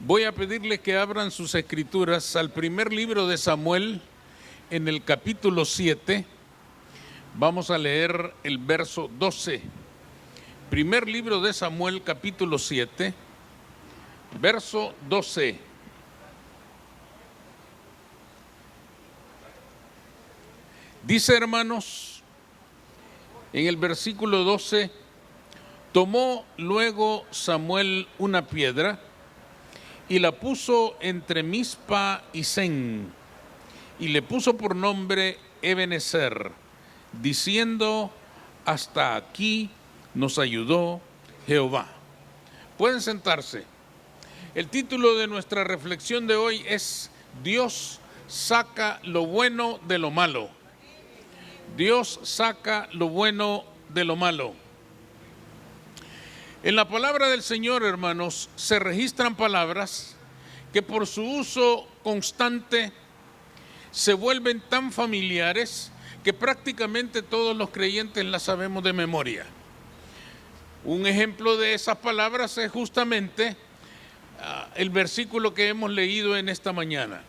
Voy a pedirles que abran sus escrituras al primer libro de Samuel, en el capítulo 7. Vamos a leer el verso 12. Primer libro de Samuel, capítulo 7, verso 12. Dice, hermanos, en el versículo 12, tomó luego Samuel una piedra y la puso entre Mizpa y Sen, y le puso por nombre Ebenezer, diciendo, hasta aquí nos ayudó Jehová. Pueden sentarse. El título de nuestra reflexión de hoy es Dios saca lo bueno de lo malo. Dios saca lo bueno de lo malo. En la palabra del Señor, hermanos, se registran palabras que por su uso constante se vuelven tan familiares que prácticamente todos los creyentes las sabemos de memoria. Un ejemplo de esas palabras es justamente el versículo que hemos leído en esta mañana.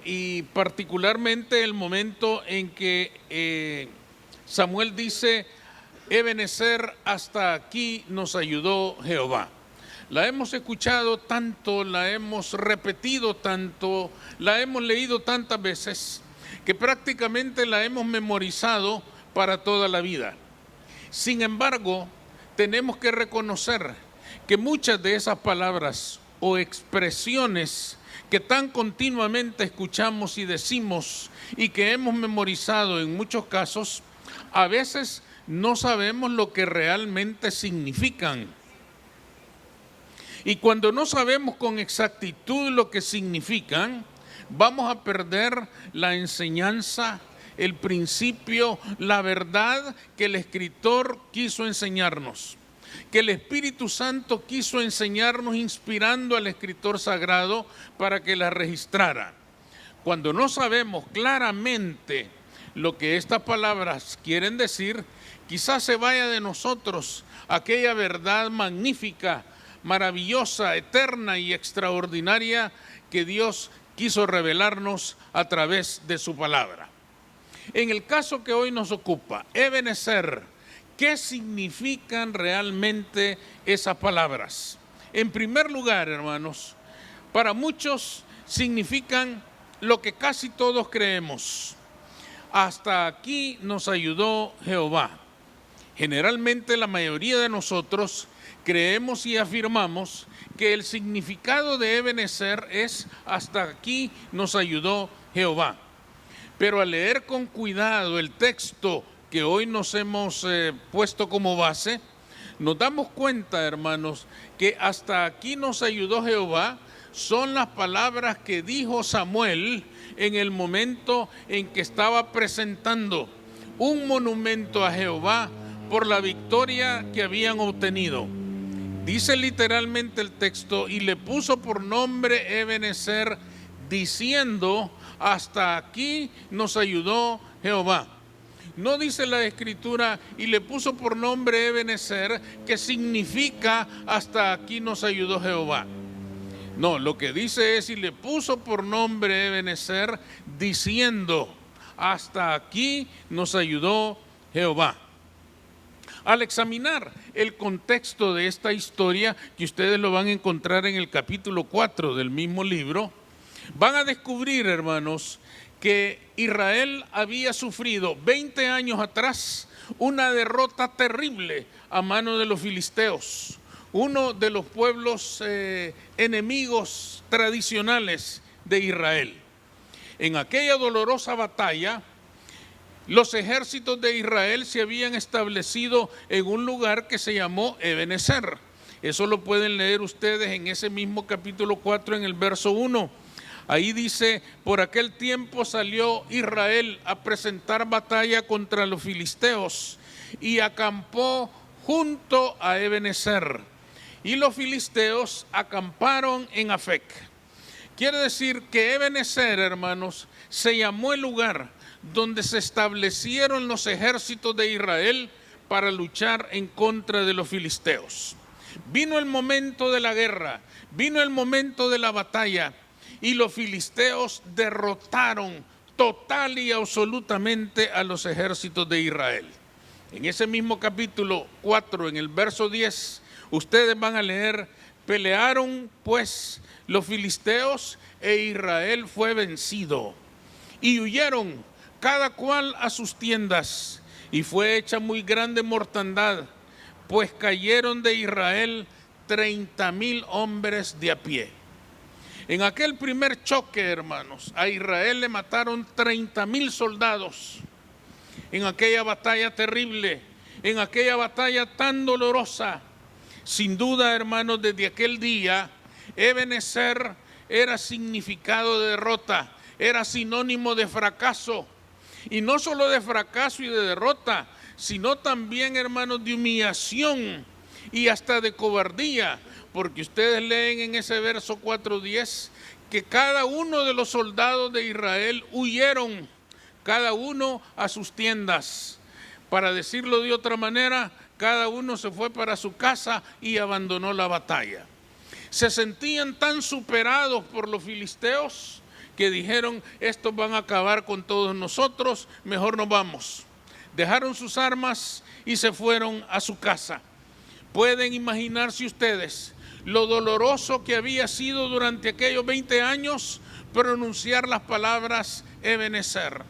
Y particularmente el momento en que Samuel dice, Ebenezer, hasta aquí nos ayudó Jehová. La hemos escuchado tanto, la hemos repetido tanto, la hemos leído tantas veces, que prácticamente la hemos memorizado para toda la vida. Sin embargo, tenemos que reconocer que muchas de esas palabras o expresiones que tan continuamente escuchamos y decimos y que hemos memorizado en muchos casos, a veces no sabemos lo que realmente significan. Y cuando no sabemos con exactitud lo que significan, vamos a perder la enseñanza, el principio, la verdad que el escritor quiso enseñarnos, que el Espíritu Santo quiso enseñarnos inspirando al escritor sagrado para que la registrara. Cuando no sabemos claramente lo que estas palabras quieren decir, quizás se vaya de nosotros aquella verdad magnífica, maravillosa, eterna y extraordinaria que Dios quiso revelarnos a través de su palabra. En el caso que hoy nos ocupa, Ebenezer, ¿qué significan realmente esas palabras? En primer lugar, hermanos, para muchos significan lo que casi todos creemos. Hasta aquí nos ayudó Jehová. Generalmente la mayoría de nosotros creemos y afirmamos que el significado de Ebenezer es hasta aquí nos ayudó Jehová. Pero al leer con cuidado el texto que hoy nos hemos puesto como base, nos damos cuenta, hermanos, que hasta aquí nos ayudó Jehová son las palabras que dijo Samuel en el momento en que estaba presentando un monumento a Jehová por la victoria que habían obtenido. Dice literalmente el texto, y le puso por nombre Ebenezer, diciendo, hasta aquí nos ayudó Jehová. No dice la Escritura, y le puso por nombre Ebenezer, que significa hasta aquí nos ayudó Jehová. No, lo que dice es, y le puso por nombre Ebenezer, diciendo, hasta aquí nos ayudó Jehová. Al examinar el contexto de esta historia, que ustedes lo van a encontrar en el capítulo 4 del mismo libro, van a descubrir, hermanos, que Israel había sufrido 20 años atrás una derrota terrible a mano de los filisteos, uno de los pueblos enemigos tradicionales de Israel. En aquella dolorosa batalla, los ejércitos de Israel se habían establecido en un lugar que se llamó Ebenezer. Eso lo pueden leer ustedes en ese mismo capítulo 4 en el verso 1. Ahí dice, por aquel tiempo salió Israel a presentar batalla contra los filisteos y acampó junto a Ebenezer. Y los filisteos acamparon en Afec. Quiere decir que Ebenezer, hermanos, se llamó el lugar donde se establecieron los ejércitos de Israel para luchar en contra de los filisteos. Vino el momento de la guerra, vino el momento de la batalla y los filisteos derrotaron total y absolutamente a los ejércitos de Israel. En ese mismo capítulo 4, en el verso 10, ustedes van a leer: pelearon pues los filisteos e Israel fue vencido. Y huyeron cada cual a sus tiendas, y fue hecha muy grande mortandad, pues cayeron de Israel 30,000 hombres de a pie. En aquel primer choque, hermanos, a Israel le mataron 30,000 soldados. En aquella batalla terrible, en aquella batalla tan dolorosa, sin duda, hermanos, desde aquel día, Ebenezer era significado de derrota, era sinónimo de fracaso. Y no solo de fracaso y de derrota, sino también, hermanos, de humillación y hasta de cobardía. Porque ustedes leen en ese verso 4:10 que cada uno de los soldados de Israel huyeron, cada uno a sus tiendas. Para decirlo de otra manera, cada uno se fue para su casa y abandonó la batalla. Se sentían tan superados por los filisteos que dijeron: estos van a acabar con todos nosotros, mejor nos vamos. Dejaron sus armas y se fueron a su casa. Pueden imaginarse ustedes lo doloroso que había sido durante aquellos 20 años pronunciar las palabras Ebenezer.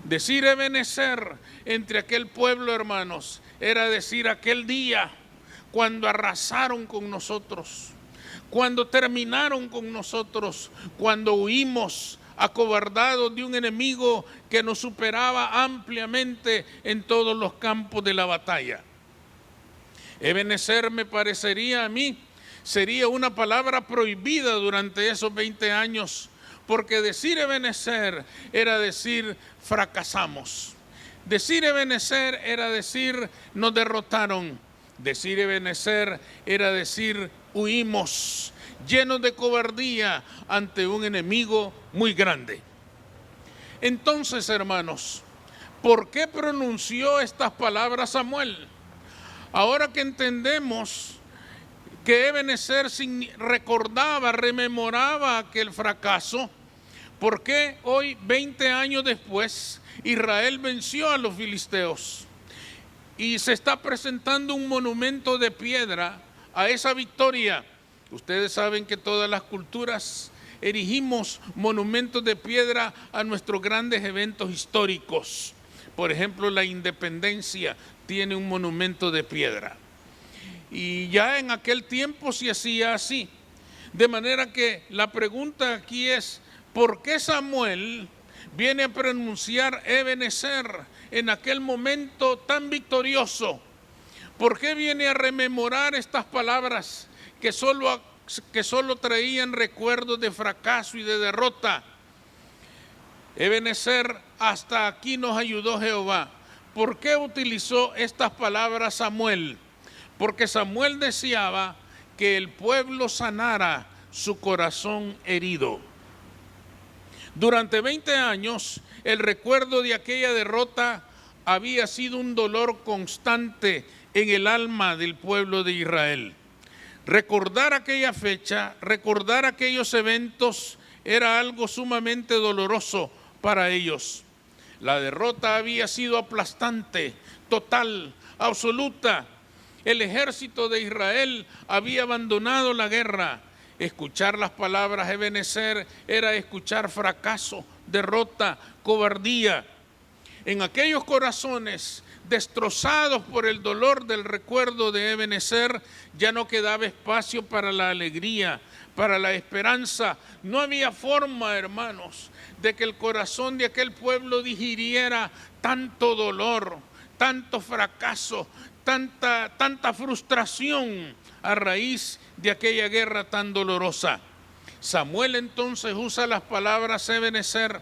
Decir Ebenezer entre aquel pueblo, hermanos, era decir aquel día cuando arrasaron con nosotros, cuando terminaron con nosotros, cuando huimos acobardados de un enemigo que nos superaba ampliamente en todos los campos de la batalla. Ebenezer, me parecería a mí, sería una palabra prohibida durante esos 20 años, porque decir Ebenezer era decir fracasamos. Decir Ebenezer era decir nos derrotaron. Decir Ebenezer era decir huimos, llenos de cobardía ante un enemigo muy grande. Entonces, hermanos, ¿por qué pronunció estas palabras Samuel? Ahora que entendemos que Ebenezer recordaba, rememoraba aquel fracaso, ¿por qué hoy, 20 años después, Israel venció a los filisteos? Y se está presentando un monumento de piedra a esa victoria. Ustedes saben que todas las culturas erigimos monumentos de piedra a nuestros grandes eventos históricos. Por ejemplo, la independencia tiene un monumento de piedra. Y ya en aquel tiempo se hacía así. De manera que la pregunta aquí es: ¿por qué Samuel viene a pronunciar Ebenezer en aquel momento tan victorioso? ¿Por qué viene a rememorar estas palabras que solo traían recuerdos de fracaso y de derrota? Ebenezer, hasta aquí nos ayudó Jehová. ¿Por qué utilizó estas palabras Samuel? Porque Samuel deseaba que el pueblo sanara su corazón herido. Durante 20 años, el recuerdo de aquella derrota había sido un dolor constante en el alma del pueblo de Israel. Recordar aquella fecha, recordar aquellos eventos, era algo sumamente doloroso para ellos. La derrota había sido aplastante, total, absoluta. El ejército de Israel había abandonado la guerra. Escuchar las palabras Ebenezer era escuchar fracaso, derrota, cobardía. En aquellos corazones destrozados por el dolor del recuerdo de Ebenezer, ya no quedaba espacio para la alegría, para la esperanza. No había forma, hermanos, de que el corazón de aquel pueblo digiriera tanto dolor, tanto fracaso, tanta frustración a raíz de aquella guerra tan dolorosa. Samuel entonces usa las palabras Ebenezer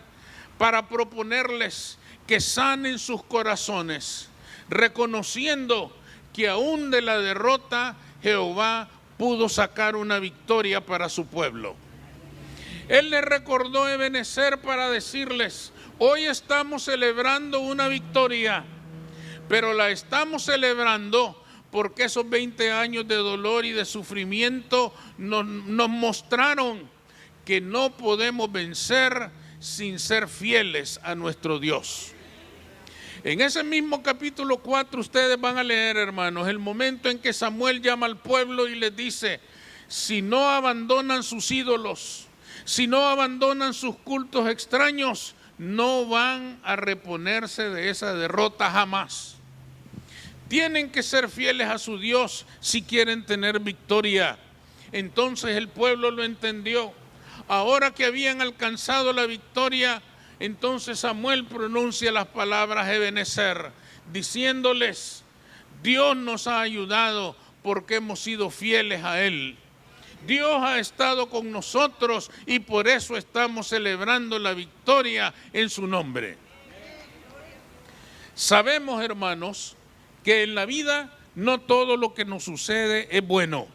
para proponerles que sanen sus corazones, reconociendo que aún de la derrota Jehová pudo sacar una victoria para su pueblo. Él les recordó a Ebenezer para decirles: hoy estamos celebrando una victoria, pero la estamos celebrando porque esos 20 años de dolor y de sufrimiento nos mostraron que no podemos vencer sin ser fieles a nuestro Dios. En ese mismo capítulo 4 ustedes van a leer, hermanos, el momento en que Samuel llama al pueblo y les dice: si no abandonan sus ídolos, si no abandonan sus cultos extraños, no van a reponerse de esa derrota jamás. Tienen que ser fieles a su Dios si quieren tener victoria. Entonces el pueblo lo entendió. Ahora que habían alcanzado la victoria, entonces Samuel pronuncia las palabras Ebenezer, diciéndoles: Dios nos ha ayudado porque hemos sido fieles a Él. Dios ha estado con nosotros y por eso estamos celebrando la victoria en su nombre. Sabemos, hermanos, que en la vida no todo lo que nos sucede es bueno.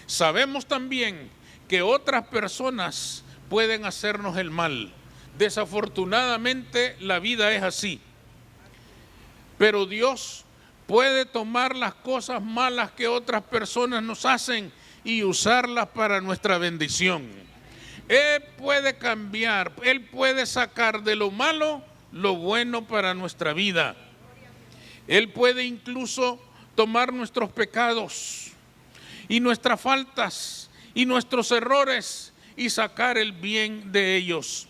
Sabemos también que otras personas pueden hacernos el mal. Desafortunadamente la vida es así. Pero Dios puede tomar las cosas malas que otras personas nos hacen y usarlas para nuestra bendición. Él puede cambiar, Él puede sacar de lo malo lo bueno para nuestra vida. Él puede incluso tomar nuestros pecados y nuestras faltas y nuestros errores y sacar el bien de ellos.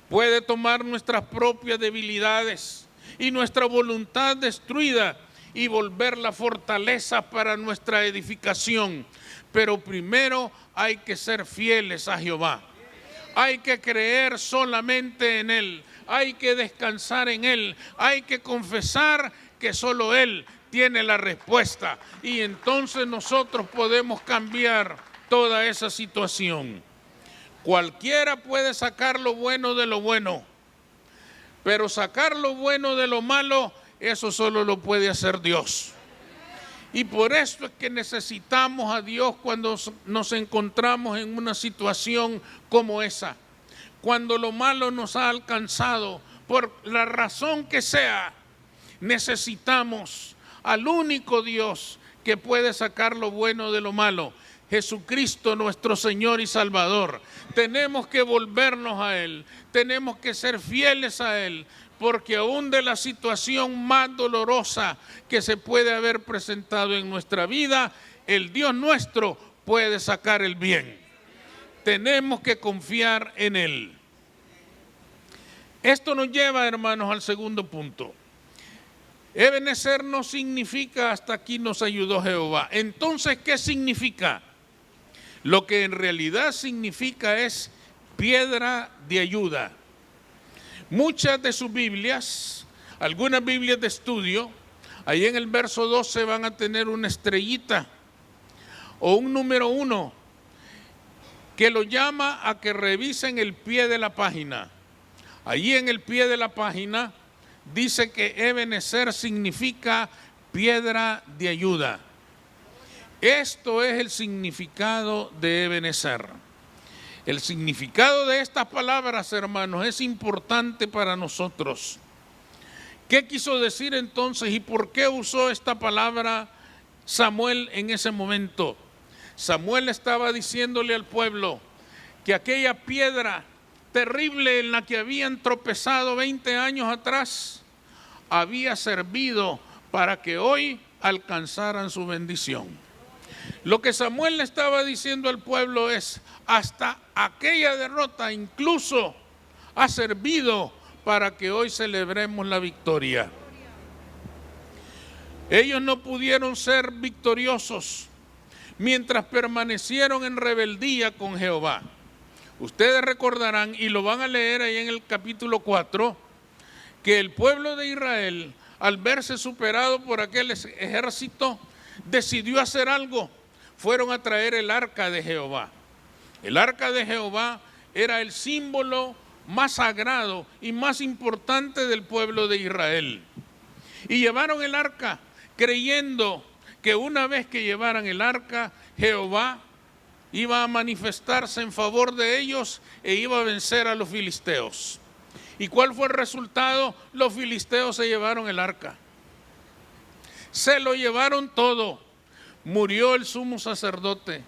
Puede tomar nuestras propias debilidades y nuestra voluntad destruida y volverla fortaleza para nuestra edificación. Pero primero hay que ser fieles a Jehová. Hay que creer solamente en Él. Hay que descansar en Él. Hay que confesar que solo Él tiene la respuesta. Y entonces nosotros podemos cambiar toda esa situación. Cualquiera puede sacar lo bueno de lo bueno, pero sacar lo bueno de lo malo, eso solo lo puede hacer Dios. Y por eso es que necesitamos a Dios cuando nos encontramos en una situación como esa. Cuando lo malo nos ha alcanzado, por la razón que sea, necesitamos al único Dios que puede sacar lo bueno de lo malo. Jesucristo nuestro Señor y Salvador. Tenemos que volvernos a Él, tenemos que ser fieles a Él, porque aún de la situación más dolorosa que se puede haber presentado en nuestra vida, el Dios nuestro puede sacar el bien. Tenemos que confiar en Él. Esto nos lleva, hermanos, al segundo punto. Ebenezer no significa hasta aquí nos ayudó Jehová. Entonces, ¿qué significa? Lo que en realidad significa es piedra de ayuda. Muchas de sus Biblias, algunas Biblias de estudio, ahí en el verso 12 van a tener una estrellita o un número 1 que lo llama a que revisen el pie de la página. Allí en el pie de la página dice que Ebenezer significa piedra de ayuda. Esto es el significado de Ebenezer. El significado de estas palabras, hermanos, es importante para nosotros. ¿Qué quiso decir entonces y por qué usó esta palabra Samuel en ese momento? Samuel estaba diciéndole al pueblo que aquella piedra terrible en la que habían tropezado 20 años atrás había servido para que hoy alcanzaran su bendición. Lo que Samuel le estaba diciendo al pueblo es: hasta aquella derrota incluso ha servido para que hoy celebremos la victoria. Ellos no pudieron ser victoriosos mientras permanecieron en rebeldía con Jehová. Ustedes recordarán, y lo van a leer ahí en el capítulo 4, que el pueblo de Israel, al verse superado por aquel ejército, decidió hacer algo. Fueron a traer el arca de Jehová. El arca de Jehová era el símbolo más sagrado y más importante del pueblo de Israel. Y llevaron el arca creyendo que una vez que llevaran el arca, Jehová iba a manifestarse en favor de ellos e iba a vencer a los filisteos. ¿Y cuál fue el resultado? Los filisteos se llevaron el arca. Se lo llevaron todo. Murió el sumo sacerdote.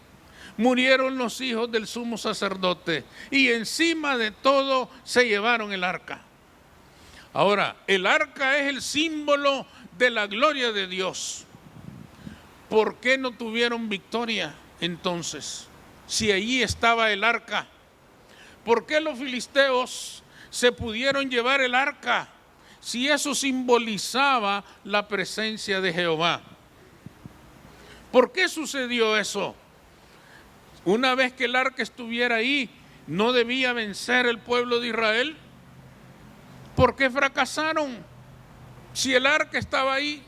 Murieron los hijos del sumo sacerdote. Y encima de todo se llevaron el arca. Ahora, el arca es el símbolo de la gloria de Dios. ¿Por qué no tuvieron victoria entonces? Si allí estaba el arca. ¿Por qué los filisteos se pudieron llevar el arca? Si eso simbolizaba la presencia de Jehová. ¿Por qué sucedió eso? Una vez que el arca estuviera ahí, ¿no debía vencer el pueblo de Israel? ¿Por qué fracasaron? Si el arca estaba ahí,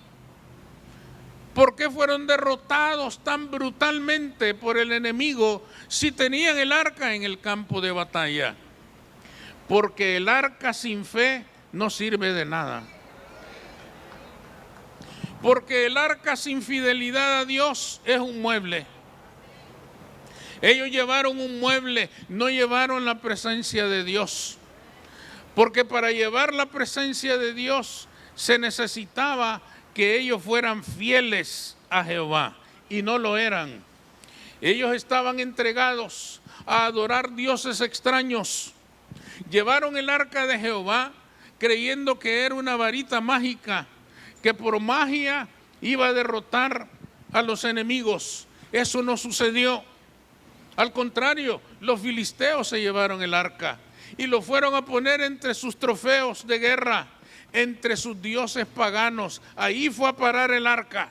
¿por qué fueron derrotados tan brutalmente por el enemigo si tenían el arca en el campo de batalla? Porque el arca sin fe no sirve de nada. Porque el arca sin fidelidad a Dios es un mueble. Ellos llevaron un mueble, no llevaron la presencia de Dios. Porque para llevar la presencia de Dios se necesitaba que ellos fueran fieles a Jehová, y no lo eran. Ellos estaban entregados a adorar dioses extraños. Llevaron el arca de Jehová creyendo que era una varita mágica, que por magia iba a derrotar a los enemigos. Eso no sucedió. Al contrario, los filisteos se llevaron el arca y lo fueron a poner entre sus trofeos de guerra, entre sus dioses paganos. Ahí fue a parar el arca.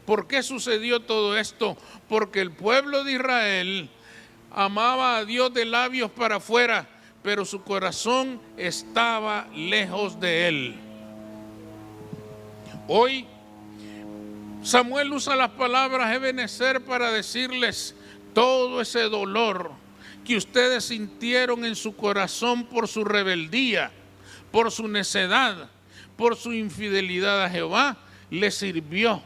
¿Por qué sucedió todo esto? Porque el pueblo de Israel amaba a Dios de labios para afuera, pero su corazón estaba lejos de Él. Hoy Samuel usa las palabras Ebenezer para decirles todo ese dolor que ustedes sintieron en su corazón por su rebeldía, por su necedad, por su infidelidad a Jehová, les sirvió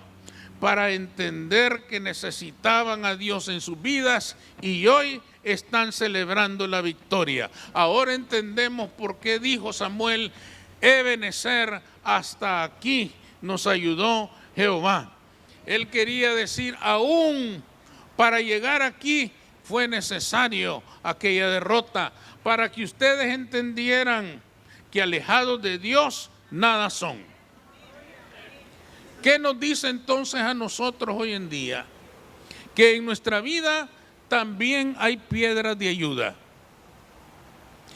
para entender que necesitaban a Dios en sus vidas, y hoy están celebrando la victoria. Ahora entendemos por qué dijo Samuel, Ebenezer, hasta aquí nos ayudó Jehová. Él quería decir, aún para llegar aquí fue necesario aquella derrota, para que ustedes entendieran que alejados de Dios nada son. ¿Qué nos dice entonces a nosotros hoy en día? Que en nuestra vida también hay piedras de ayuda.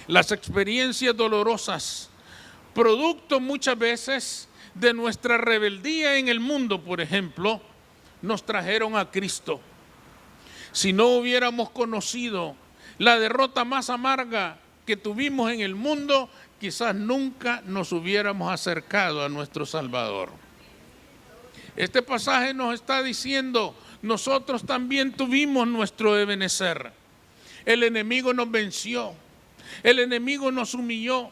Las experiencias dolorosas, producto muchas veces de nuestra rebeldía en el mundo, por ejemplo, nos trajeron a Cristo. Si no hubiéramos conocido la derrota más amarga que tuvimos en el mundo, quizás nunca nos hubiéramos acercado a nuestro Salvador. Este pasaje nos está diciendo, nosotros también tuvimos nuestro Ebenezer. El enemigo nos venció, el enemigo nos humilló,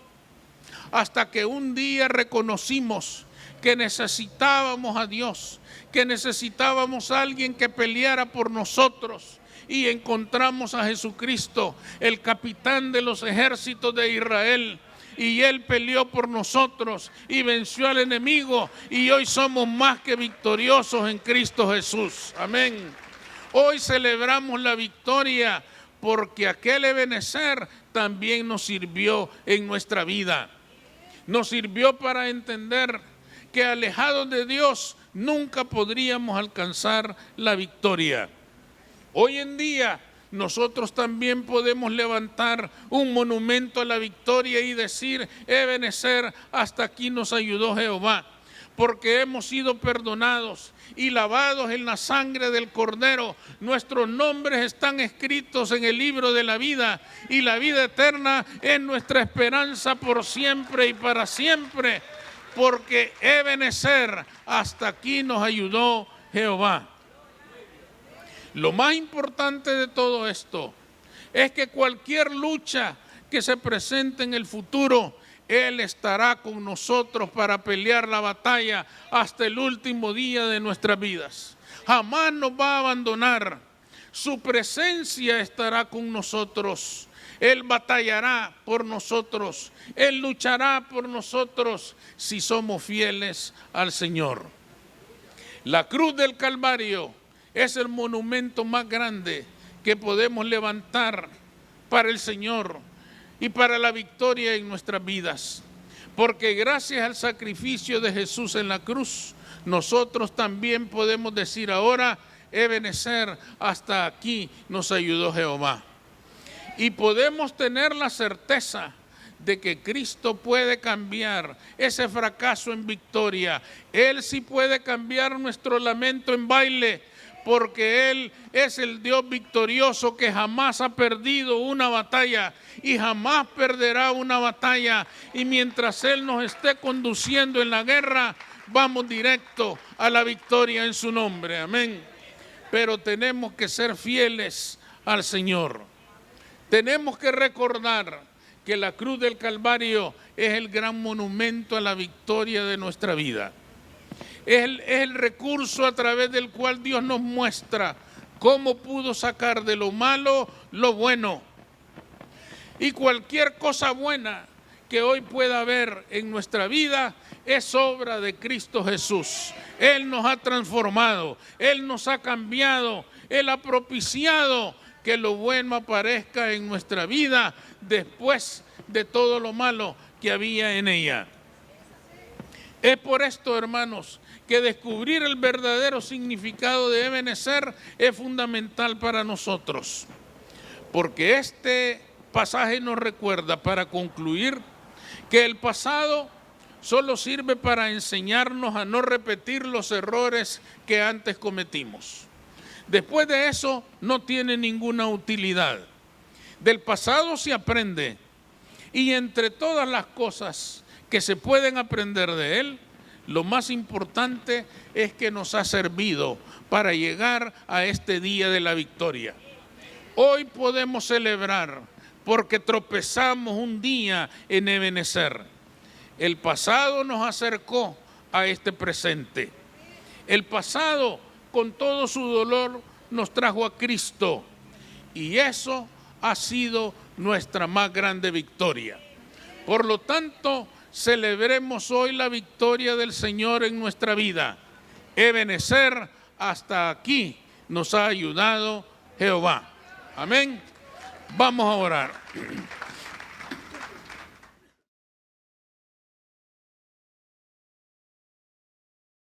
hasta que un día reconocimos que necesitábamos a Dios, que necesitábamos a alguien que peleara por nosotros, y encontramos a Jesucristo, el capitán de los ejércitos de Israel, y Él peleó por nosotros y venció al enemigo, y hoy somos más que victoriosos en Cristo Jesús. Amén. Hoy celebramos la victoria porque aquel Ebenezer también nos sirvió en nuestra vida. Nos sirvió para entender que alejados de Dios nunca podríamos alcanzar la victoria. Hoy en día nosotros también podemos levantar un monumento a la victoria y decir, Ebenezer, hasta aquí nos ayudó Jehová, porque hemos sido perdonados y lavados en la sangre del Cordero. Nuestros nombres están escritos en el libro de la vida, y la vida eterna es nuestra esperanza por siempre y para siempre, porque Ebenezer, hasta aquí nos ayudó Jehová. Lo más importante de todo esto es que cualquier lucha que se presente en el futuro, Él estará con nosotros para pelear la batalla hasta el último día de nuestras vidas. Jamás nos va a abandonar. Su presencia estará con nosotros. Él batallará por nosotros. Él luchará por nosotros si somos fieles al Señor. La cruz del Calvario es el monumento más grande que podemos levantar para el Señor y para la victoria en nuestras vidas. Porque gracias al sacrificio de Jesús en la cruz, nosotros también podemos decir ahora, Ebenezer, hasta aquí nos ayudó Jehová. Y podemos tener la certeza de que Cristo puede cambiar ese fracaso en victoria. Él sí puede cambiar nuestro lamento en baile, porque Él es el Dios victorioso que jamás ha perdido una batalla y jamás perderá una batalla. Y mientras Él nos esté conduciendo en la guerra, vamos directo a la victoria en su nombre. Amén. Pero tenemos que ser fieles al Señor. Tenemos que recordar que la cruz del Calvario es el gran monumento a la victoria de nuestra vida. Es el recurso a través del cual Dios nos muestra cómo pudo sacar de lo malo lo bueno. Y cualquier cosa buena que hoy pueda haber en nuestra vida es obra de Cristo Jesús. Él nos ha transformado, Él nos ha cambiado, Él ha propiciado que lo bueno aparezca en nuestra vida después de todo lo malo que había en ella. Es por esto, hermanos, que descubrir el verdadero significado de Ebenezer es fundamental para nosotros. Porque este pasaje nos recuerda, para concluir, que el pasado solo sirve para enseñarnos a no repetir los errores que antes cometimos. Después de eso, no tiene ninguna utilidad. Del pasado se aprende, y entre todas las cosas que se pueden aprender de él, lo más importante es que nos ha servido para llegar a este día de la victoria. Hoy podemos celebrar porque tropezamos un día en Ebenezer. El pasado nos acercó a este presente. El pasado, con todo su dolor, nos trajo a Cristo. Y eso ha sido nuestra más grande victoria. Por lo tanto, celebremos hoy la victoria del Señor en nuestra vida. Ebenezer, hasta aquí nos ha ayudado Jehová. Amén. Vamos a orar.